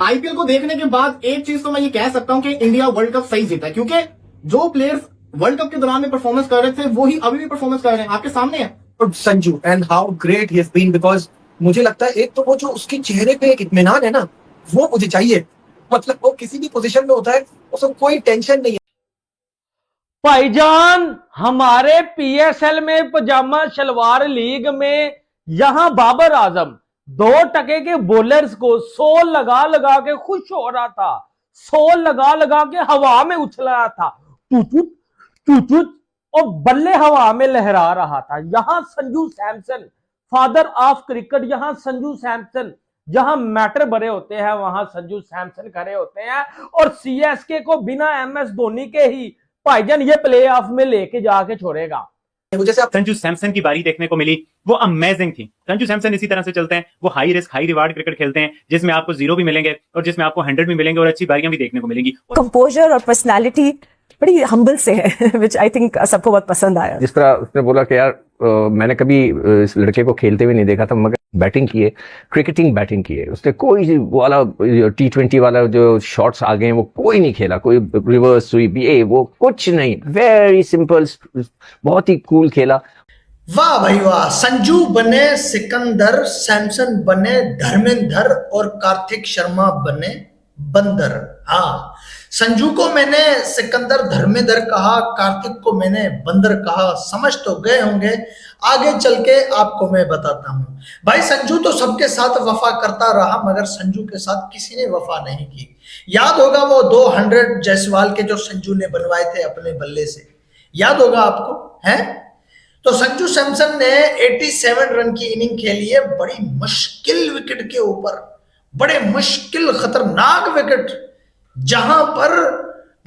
IPL को देखने के बाद एक चीज तो मैं ये कह सकता हूं कि इंडिया वर्ल्ड कप सही जीता है, क्योंकि जो प्लेयर्स वर्ल्ड कप के दौरान में परफॉर्मेंस कर रहे थे वो ही अभी भी परफॉर्मेंस कर रहे हैं, आपके सामने है Sanju and how great he has been, because मुझे लगता है एक तो वो जो उसके चेहरे पे एक इत्मीनान है ना, वो मुझे चाहिए। मतलब वो किसी भी पोजीशन में होता है, उसको कोई टेंशन नहीं है। भाईजान हमारे पीएसएल में पजामा शलवार लीग में यहां बाबर आजम 2 टके के बॉलर्स को 100 लगा लगा के खुश हो रहा था, 100 लगा लगा के हवा में उछल रहा था, टूटूट टूटूट, और बल्ले हवा में लहरा रहा था। यहां Sanju Samson father of cricket, यहां संजू सैमसन जहां मैटर बड़े होते हैं वहां संजू सैमसन खड़े होते हैं, और सीएसके को बिना एमएस धोनी के ही भाईजान ये प्ले ऑफ में लेके जाके छोड़ेगा। जैसे आप संजू सैमसन की बारी देखने को मिली, वो अमेजिंग थी। संजू सैमसन इसी तरह से चलते हैं, वो high risk high reward cricket खेलते हैं, जिसमें आपको 0 भी मिलेंगे और जिसमें आपको 100 भी मिलेंगे और अच्छी बारियां भी देखने को मिलेंगी। कंपोजर और पर्सनालिटी बड़ी हम्बल से है, विच आई थिंक सबको बहुत पसंद आया। जिस तरह उसने बोला कि यार मैंने कभी इस लड़के को खेलते हुए नहीं देखा था, मगर बैटिंग की है, क्रिकेटिंग बैटिंग की है उसने। कोई वाला T20 वाला जो शॉट्स आ गए हैं वो कोई नहीं खेला, कोई रिवर्स स्वीप ये वो कुछ नहीं, वेरी सिंपल, बहुत ही कूल खेला। वाह भाई वाह, संजू बने सिकंदर, सैमसन बने धर्मेंद्र और कार्तिक शर्मा बने बंदर। हाँ, संजू को मैंने सिकंदर धर्मेंद्र कहा, कार्तिक को मैंने बंदर कहा, समझ तो गए होंगे। आगे चल के आपको मैं बताता हूं। भाई संजू तो सबके साथ वफा करता रहा, मगर संजू के साथ किसी ने वफा नहीं की। याद होगा वो 200 जायसवाल के जो संजू ने बनवाए थे अपने बल्ले से, याद होगा आपको, है? तो संजू सैमसन ने 87 रन की इनिंग खेली है, बड़ी मुश्किल विकेट के ऊपर, बड़े मुश्किल खतरनाक विकेट, जहां पर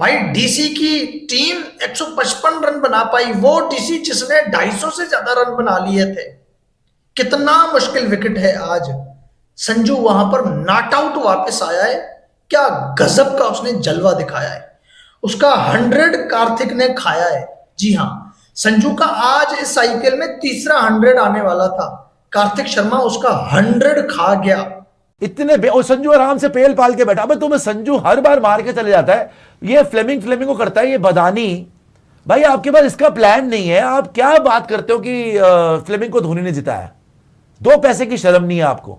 भाई डीसी की टीम 155 रन बना पाई, वो डीसी जिसने 250 से ज्यादा रन बना लिए थे। कितना मुश्किल विकेट है आज। संजू वहां पर नॉट आउट वापस आया है, क्या गजब का उसने जलवा दिखाया है। उसका 100 कार्तिक ने खाया है। जी हां, संजू का आज इस आईपीएल में तीसरा 100 आने वाला था, कार्तिक शर्मा उसका 100 खा गया। इतने और संजू आराम से पेल पाल के बैठा। अब तुम्हें संजू हर बार मार के चले जाता है, ये फ्लेमिंग को करता है, ये बदानी। भाई आपके पास इसका प्लान नहीं है, आप क्या बात करते हो कि फ्लेमिंग को धोनी ने जिताया? 2 पैसे की शर्म नहीं है आपको।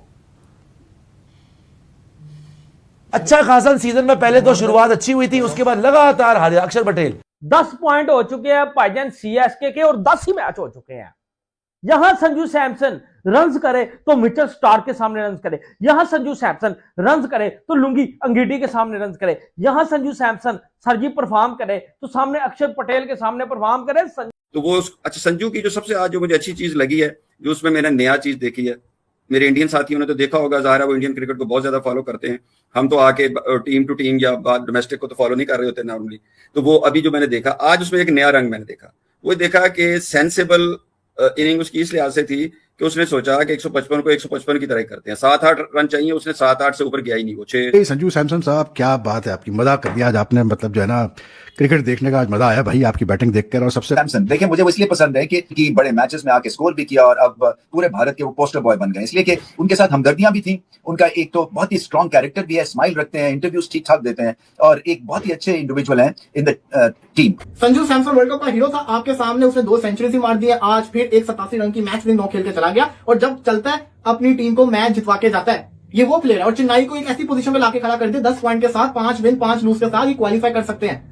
अच्छा खासा सीजन में पहले तो शुरुआत अच्छी हुई थी, उसके बाद लगातार हारे। अक्षर पटेल 10 पॉइंट हो चुके हैं भाईजान सीएसके के, और 10 ही मैच हो चुके हैं। यहां संजू सैमसन रन्स करे तो मिचेल स्टार्क के सामने रन्स करे, यहां संजू सैमसन रन्स करे तो लुंगी अंगीठी के सामने रन्स करे, यहां संजू सैमसन सरजी परफॉर्म करे तो सामने अक्षर पटेल के सामने परफॉर्म करे। तो वो अच्छा, संजू की जो सबसे आज जो मुझे अच्छी चीज लगी है, जो उसमें मैंने नया चीज देखी है, मेरे इंडियन साथियों ने तो देखा होगा, ज़ाहिर है वो इंडियन क्रिकेट को बहुत ज्यादा फॉलो करते हैं। हम तो आके टीम टू टीम या डोमेस्टिक को तो फॉलो नहीं कर रहे होते नॉर्मली। तो वो अभी जो मैंने देखा आज, उसमें एक नया रंग मैंने देखा। वो देखा कि सेंसेबल इनिंग उसकी इस लिहाज से थी कि उसने सोचा कि 155 को 155 की तरह ही करते हैं, 7-8 रन चाहिए, उसने 7-8 से ऊपर गया ही नहीं। वो 6। संजू सैमसन साहब, क्या बात है आपकी, मजा कर दिया आज आपने। मतलब जो है ना, क्रिकेट देखने का आज मजा आया भाई आपकी बैटिंग देखकर। और सबसे सैमसन देखिए, मुझे वो इसलिए पसंद है कि बड़े मैचेस में आके स्कोर भी किया और अब पूरे भारत के वो पोस्टर बॉय बन गए, इसलिए कि उनके साथ हमदर्दियां भी थी। उनका एक तो बहुत ही स्ट्रॉन्ग कैरेक्टर भी है, स्माइल रखते हैं, इंटरव्यूज ठीक ठाक देते हैं, और एक बहुत ही अच्छे इंडिविजुअल हैं in the team. Sanju Samson world cup का हीरो था, आपके सामने उसने 2 सेंचुरी ही मार दी है। आज फिर एक 87 रन की मैच विन 9 खेल के चला गया, और जब चलता है अपनी टीम को मैच जितवा के जाता है। ये वो प्लेयर है, और चेन्नई को एक ऐसी पोजीशन में लाके खड़ा कर दिया, 10 पॉइंट के साथ, 5 विन 5 लूज के साथ ये क्वालिफाई कर सकते हैं।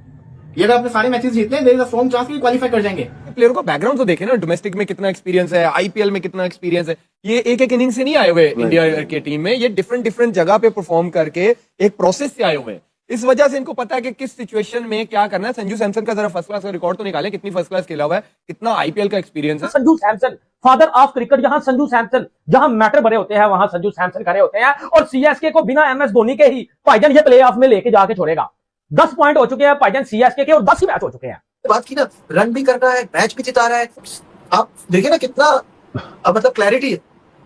ये अगर अपने सारे मैचेस जीतते हैं, there is a strong chance कि क्वालिफाई कर जाएंगे। प्लेयरों का बैकग्राउंड तो देखे ना, डोमेस्टिक में कितना एक्सपीरियंस है, आईपीएल में कितना एक्सपीरियंस है। ये एक इनिंग से नहीं आए हुए इंडिया की टीम में, ये डिफरेंट जगह पे परफॉर्म करके एक प्रोसेस से आए हुए हैं। इस वजह से इनको पता है कि किस सिचुएशन में क्या करना है। संजू सैमसन का जरा फर्स्ट क्लास का रिकॉर्ड तो निकालें, कितनी फर्स्ट क्लास खेला हुआ है, कितना आईपीएल का एक्सपीरियंस है। Sanju Samson father of cricket, यहां संजू सैमसन जहां मैटर बड़े होते हैं वहां संजू सैमसन खड़े होते हैं, और सीएसके को बिना एमएस धोनी के ही भाईजान ये प्ले ऑफ में लेके जाके छोड़ेगा। 10 पॉइंट हो चुके हैं भाईजान सीएसके के, और 10 ही मैच हो चुके हैं। बात की ना, रन भी कर रहा है, मैच भी जिता रहा है। आप देखिए ना कितना मतलब क्लैरिटी है।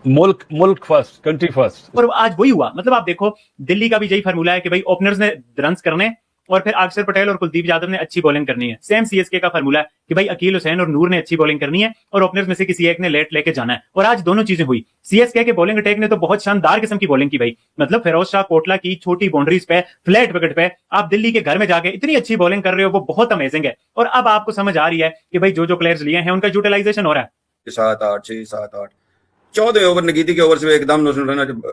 मुल्क फर्स्ट, कंट्री फर्स्ट। और आज वही हुआ। मतलब आप देखो, दिल्ली का भी यही फार्मूला है कि भाई ओपनर्स ने रन्स करने, और फिर अक्षर पटेल और कुलदीप यादव ने अच्छी बॉलिंग करनी है। सेम सीएसके का फार्मूला है कि भाई अकील हुसैन और नूर ने अच्छी बॉलिंग करनी है और ओपनर्स में से किसी एक ने लेट लेके जाना है, और आज दोनों चीजें हुई। सीएसके के बॉलिंग अटैक ने तो बहुत शानदार किस्म की बॉलिंग की भाई, मतलब फिरोज शाह कोटला की छोटी बाउंड्रीज पे फ्लैट विकेट पे आप दिल्ली के घर में जाके इतनी अच्छी बॉलिंग कर रहे हो, वो बहुत अमेजिंग है। और अब आपको समझ आ रही है कि भाई जो प्लेयर्स लिए हैं उनका यूटिलाइजेशन हो रहा है। 7-8 6-7-8 14 ओवर नगीदी के ओवर से एकदम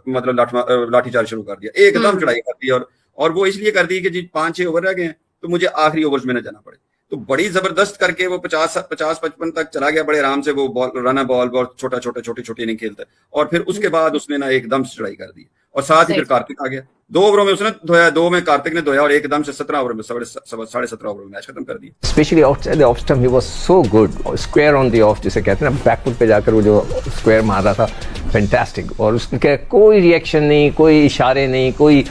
मतलब लाठीचार्ज शुरू कर दिया, एकदम चढ़ाई कर दी। और वो इसलिए कर दी कि जी 5-6 ओवर रह गए हैं तो मुझे आखिरी ओवर्स में न जाना पड़े, तो बड़ी जबरदस्त करके वो 50-55 तक चला गया बड़े आराम से। वो बॉल रन बॉल बहुत छोटी नहीं खेलता, और फिर उसके बाद उसने ना एकदम से चढ़ाई कर दी। और साथ ही फिर कार्तिक आ गया, 2 ओवरों में उसने धोया, 2 में कार्तिक ने धोया, और एकदम से 17 ओवर में 17.5 ओवर में मैच खत्म कर दिया। Specially outside the off stump he was so good, square on the of जिसे कहते हैं ना, बैकफुट पे जाकर वो जो स्क्वायर मार रहा था, फैंटास्टिक। और उसके कोई रिएक्शन नहीं, कोई इशारे नहीं, कोई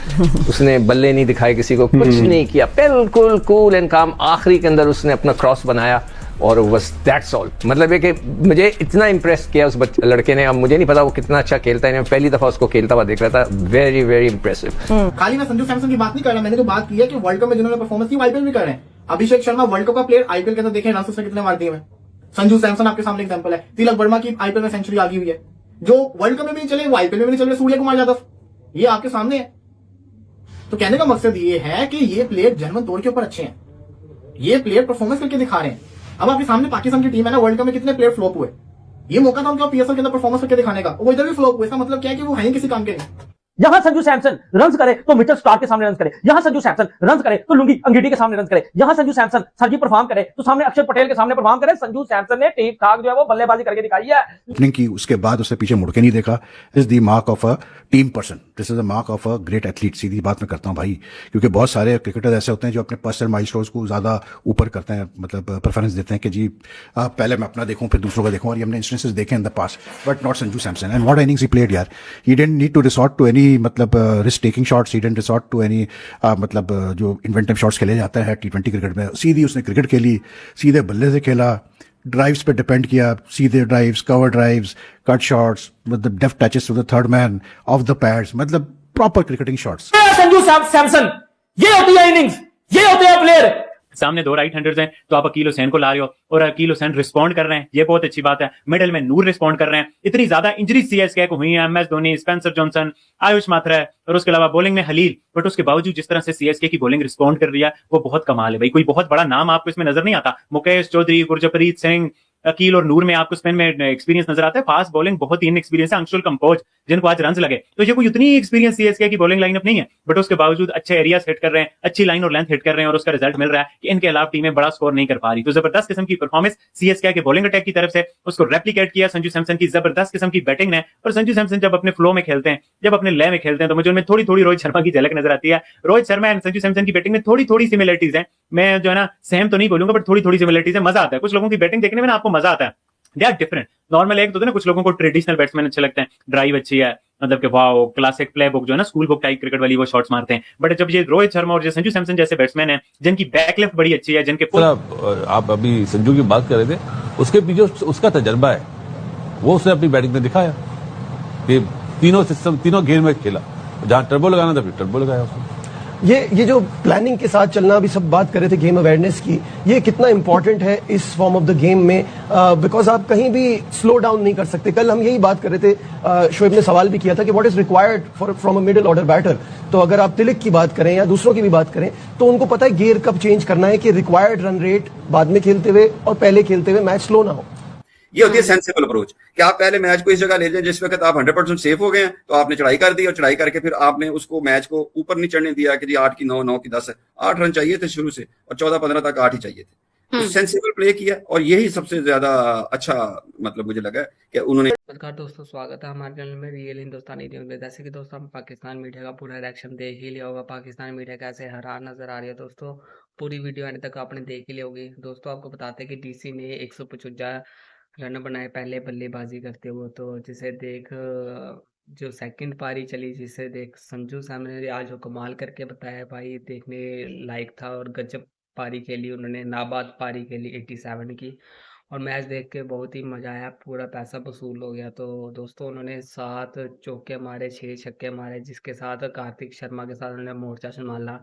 उसने बल्ले नहीं दिखाए किसी को, कुछ नहीं किया, बिल्कुल कूल एंड काम। आखिरी के अंदर उसने अपना क्रॉस बनाया और बस दैट्स ऑल। मतलब है कि मुझे इतना इंप्रेस किया उस लड़के ने। अब मुझे नहीं पता वो कितना अच्छा खेलता है, मैं पहली दफा उसको खेलता हुआ देख रहा था। Very very impressive. खाली मैं संजू सैमसन की बात नहीं कर रहा, मैंने तो बात की है कि वर्ल्ड कप में जिन्होंने परफॉर्मेंस की आईपीएल भी कर रहे हैं। अभिषेक शर्मा वर्ल्ड कप का प्लेयर, आईपीएल के अंदर देखें रन उसने कितने मार दिए हैं। संजू सैमसन आपके सामने एग्जांपल है। तिलक वर्मा की आईपीएल में सेंचुरी आ गई हुई है, जो वर्ल्ड कप में भी नहीं चले, वो आईपीएल में भी नहीं चल रहे। सूर्य कुमार यादव, ये आपके सामने है। तो कहने का मकसद ये है कि ये प्लेयर जर्मन तोड़ के ऊपर अच्छे हैं, ये प्लेयर परफॉर्मेंस करके दिखा रहे हैं। अब आपके सामने पाकिस्तान की टीम है ना, वर्ल्ड कप में कितने प्लेयर फ्लॉप हुए, ये मौका था उनका पीएसएल के अंदर परफॉर्मेंस करके दिखाने का, वो इधर भी फ्लॉप हुए। इसका मतलब क्या है कि वो है ही किसी काम के नहीं। यहां संजू सैमसन रन करे तो मिचेल स्टार्क के सामने रन करे, यहां संजू सैमसन रन करे तो लुंगी अंगीडी के सामने रन करे, यहां संजू सैमसन सरजी परफॉर्म करे तो सामने अक्षर पटेल के सामने परफॉर्म करे। संजू सैमसन ने ठीक ठाक जो है वो बल्लेबाजी करके दिखाई है। ओपनिंग की, उसके बाद उसे पीछे मुड़ के नहीं देखा। Is the mark of a team person, this is the mark of a great athlete. सीधी बात मैं करता हूं भाई, क्योंकि बहुत सारे क्रिकेटर्स ऐसे होते हैं जो अपने पर्सनल माइलस्टोन्स को ज्यादा ऊपर करते हैं, मतलब प्रेफरेंस देते हैं कि जी पहले मैं अपना देखूं फिर दूसरों का देखूं, और ये हमने इंस्टेंसेस देखे in the past, but not Sanju Samson. And what innings he played यार, he didn't need to resort to any मतलब risk taking shots, he didn't resort to any मतलब जो इन्वेंटिव शॉट्स खेले जाते हैं टी20 क्रिकेट में। सीधी उसने क्रिकेट खेली, सीधे बल्ले से खेला, ड्राइव्स पे डिपेंड किया, सीधे drives, cover drives, cut shots, मतलब deft touches to the third man, off the pads, मतलब proper cricketing shots. Sanju Samson, ये होती है इनिंग्स, ये होते हैं प्लेयर। सामने 2 राइट हैंडर्स हैं तो आप अकील हुसैन को ला रहे हो, और अकील हुसैन रिस्पॉन्ड कर रहे हैं, ये बहुत अच्छी बात है। मिडिल में नूर रिस्पॉन्ड कर रहे हैं। इतनी ज्यादा इंजरी सीएसके को हुई है, MS Dhoni, Spencer Johnson, Ayush मात्रा है, और उसके अलावा बॉलिंग में हलील, बट उसके बावजूद जिस तरह से सीएसके की बॉलिंग रिस्पॉन्ड कर रही है वो बहुत कमाल है भाई। कोई बहुत बड़ा नाम आपको इसमें नजर नहीं आता, मुकेश चौधरी, गुरजप्रीत सिंह, अकील और नूर में आपको स्पिन में एक्सपीरियंस नजर आता है। फास्ट बॉलिंग बहुत ही इनएक्सपीरियंस है। अंशुल कंपोज जिनको आज रन लगे, तो ये कोई उतनी एक्सपीरियंस सीएसके की बॉलिंग लाइनअप नहीं है, बट उसके बावजूद अच्छे एरियाज हिट कर रहे हैं, अच्छी लाइन और लेंथ हिट कर रहे हैं, और उसका रिजल्ट मिल रहा है कि इनके अलावा टीमें बड़ा स्कोर नहीं कर पा रही। तो जबरदस्त किस्म की परफॉर्मेंस सीएसके के बॉलिंग अटैक की तरफ से, उसको रेप्लिकेट किया संजू सैमसन की जबरदस्त किस्म की बैटिंग ने। और संजू सैमसन जब अपने फ्लो में खेलते हैं, जब अपने लय में खेलते हैं, तो मुझे उनमें थोड़ी थोड़ी रोहित शर्मा की झलक नजर आती है। रोहित शर्मा एंड संजू सैमसन की बैटिंग में थोड़ी थोड़ी सिमिलरिटीज है। मैं जो है ना सेम तो नहीं बोलूंगा, बट थोड़ी थोड़ी सिमिलरिटीज है। मजा आता है कुछ लोगों की बैटिंग देखने में ना, आपको मजा आता है। They are different. नॉर्मल एक तो ना कुछ लोगों को ट्रेडिशनल बैट्समैन अच्छे लगते हैं, ड्राइव अच्छी है, मतलब कि वाओ क्लासिक प्ले बुक जो है ना, स्कूल बुक टाइप क्रिकेट वाली वो शॉट्स मारते हैं। बट जब ये रोहित शर्मा और संजू सैमसन जैसे बैट्समैन हैं जिनकी बैक लेफ्ट बड़ी अच्छी है, जिनके आप अभी संजू की बात कर रहे थे, उसके पीछे उसका तजर्बा है, वो उसने अपनी बैटिंग में दिखाया कि तीनों सिस्टम, तीनों गेम में खेला, जहां टर्बो लगाना था फिर टर्बो लगाया उसने। ये जो प्लानिंग के साथ चलना, अभी सब बात कर रहे थे गेम अवेयरनेस की, ये कितना इंपॉर्टेंट है इस फॉर्म ऑफ द गेम में, बिकॉज आप कहीं भी स्लो डाउन नहीं कर सकते। कल हम यही बात कर रहे थे, शोएब ने सवाल भी किया था कि what is required from a middle order batter. तो अगर आप तिलक की बात करें या दूसरों की भी बात करें, तो उनको पता है गियर कब चेंज करना है, कि रिक्वायर्ड रन रेट बाद में खेलते हुए और पहले खेलते हुए मैच स्लो ना हो। ये होती है सेंसिबल अप्रोच कि आप पहले मैच को इस जगह ले जाएं जिस वक्त आप 100% सेफ हो गए हैं, तो आपने चढ़ाई कर दी, और चढ़ाई करके फिर आपने उसको मैच को ऊपर नहीं चढ़ने दिया कि जी 8 की 9, 9 की 10 है। 8 रन चाहिए थे शुरू से, और 14-15 तक 8 ही चाहिए थे। तो सेंसिबल प्ले किया, और यही सबसे ज्यादा अच्छा मतलब मुझे लगा कि उन्होंने। नमस्कार दोस्तों, स्वागत है हमारे चैनल में रियल हिंदुस्तानी न्यूज़ में। जैसे कि दोस्तों हम पाकिस्तान मीडिया का पूरा रिएक्शन देख ही लिया होगा, पाकिस्तान मीडिया कैसे हैरान नजर आ रही है दोस्तों। पूरी वीडियो आने तक आपने देख ही ली होगी। दोस्तों आपको बताते हैं कि डीसी ने 155 रन बनाए पहले बल्लेबाजी करते हुए, तो जिसे देख जो सेकंड पारी चली, जिसे देख संजू सैमसन ने आज जो कमाल करके बताया भाई, देखने लायक था। और गजब पारी खेली उन्होंने, नाबाद पारी खेली 87 की, और मैच देख के बहुत ही मज़ा आया, पूरा पैसा वसूल हो गया। तो दोस्तों उन्होंने 7 चौके मारे, 6 छक्के मारे, जिसके साथ कार्तिक शर्मा के साथ उन्होंने मोर्चा संभाला।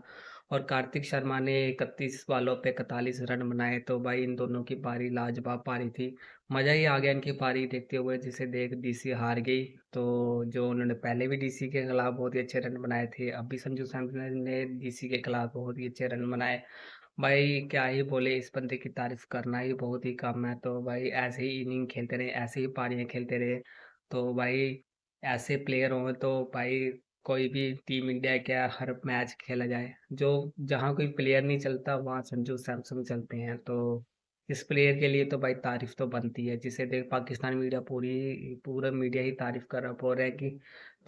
और कार्तिक शर्मा ने 31 बॉलों पे 41 रन बनाए। तो भाई इन दोनों की पारी लाजवाब पारी थी, मज़ा ही आ गया इनकी पारी देखते हुए, जिसे देख डीसी हार गई। तो जो उन्होंने पहले भी डीसी के खिलाफ बहुत ही अच्छे रन बनाए थे, अब भी संजू सैमसन ने डीसी के खिलाफ बहुत ही अच्छे रन बनाए। भाई क्या ही बोले, इस बंदे की तारीफ करना ही बहुत ही कम है। तो भाई ऐसे ही इनिंग खेलते रहे, ऐसे ही पारियां खेलते रहे, तो भाई ऐसे प्लेयर हों तो भाई कोई भी टीम इंडिया का हर मैच खेला जाए। जो जहाँ कोई प्लेयर नहीं चलता वहाँ संजू सैमसन चलते हैं। तो इस प्लेयर के लिए तो भाई तारीफ तो बनती है, जिसे देख पाकिस्तान मीडिया पूरा मीडिया ही तारीफ कर रहा बोल रहा है कि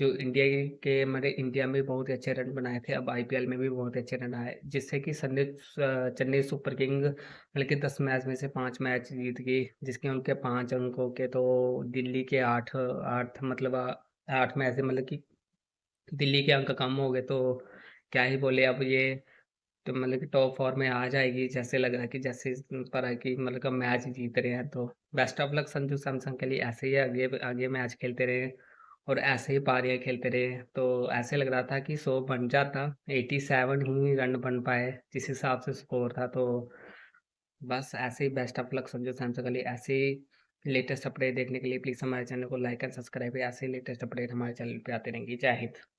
जो इंडिया के मतलब इंडिया में बहुत अच्छे रन बनाए थे, अब आईपीएल में भी बहुत अच्छे रन आए, जिससे कि चेन्नई सुपर किंग मतलब कि 10 मैच में से 5 मैच जीत गई, जिसके उनके 5 अंकों के। तो दिल्ली के 8 मतलब 8 मैच से मतलब कि दिल्ली के अंक कम हो गए। तो क्या ही बोले, अब ये तो मतलब कि टॉप 4 में आ जाएगी, जैसे लग रहा है कि जैसे इस पर है कि मतलब कि मैच जीत रहे हैं। तो best of luck Sanju Samson के लिए, ऐसे ही आगे आगे मैच खेलते रहे और ऐसे ही पारियां खेलते रहे। तो ऐसे लग रहा था कि 100 बन जाता, 87 ही रन बन पाए जिस हिसाब से स्कोर था। तो बस ऐसे ही best of luck Sanju Samson के लिए। ऐसे ही लेटेस्ट अपडेट देखने के लिए प्लीज़ हमारे चैनल को लाइक एंड सब्सक्राइब, ऐसे ही लेटेस्ट अपडेट हमारे चैनल पे आते रहेंगे। जय हिंद।